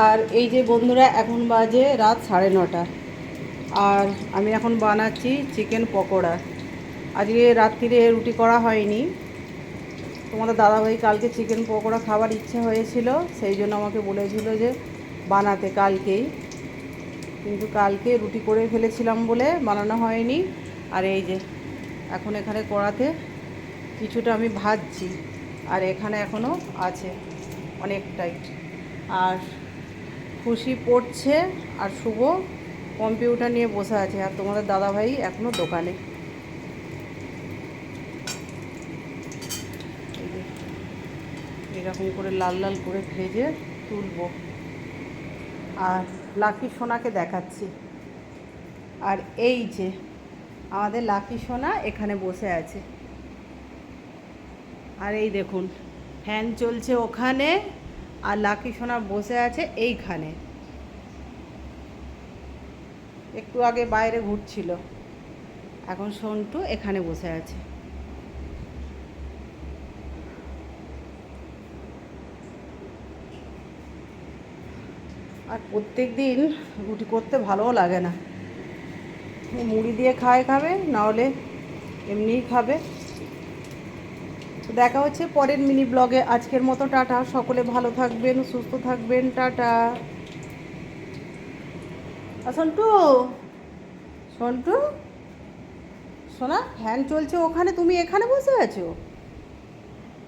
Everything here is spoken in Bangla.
আর এই যে বন্ধুরা, এখন বাজে রাত 9:30, আর আমি এখন বানাচ্ছি চিকেন পকোড়া। আজকে রাত্রিরে রুটি করা হয়নি। তোমাদের দাদাভাই কালকে চিকেন পকোড়া খাবার ইচ্ছে হয়েছিল, সেই জন্য আমাকে বলেছিল যে বানাতে কালকেই, কিন্তু কালকে রুটি করে ফেলেছিলাম বলে বানানো হয়নি। আর এই যে এখন এখানে কড়াতে কিছুটা আমি ভাজছি, আর এখানে এখনও আছে অনেকটাই। আর খুশি পড়ছে, আর শুভ কম্পিউটার নিয়ে বসে আছে, আর তোমাদের দাদাভাই এখনও দোকানে। এরকম করে লাল লাল করে ভেজে তুলবো, আর লাকি সোনাকে দেখাচ্ছি। আর এই যে আমাদের লাকি সোনা এখানে বসে আছে, আর এই দেখুন ফ্যান চলছে ওখানে, আর লাকি সোনা বসে আছে এইখানে। একটু আগে বাইরে ঘুরছিল, এখন সন্টু এখানে বসে আছে। আর প্রত্যেক দিন রুটি করতে ভালোও লাগে না, মুড়ি দিয়ে খাবে, নাহলে এমনিই খাবে। তো দেখা হচ্ছে পরের মিনি ব্লগে। আজকের মতো টাটা, সকলে ভালো থাকবেন, সুস্থ থাকবেন, টাটা। আর সন্টু, সন্টু সোনা, ফ্যান চলছে ওখানে, তুমি এখানে বসে আছো।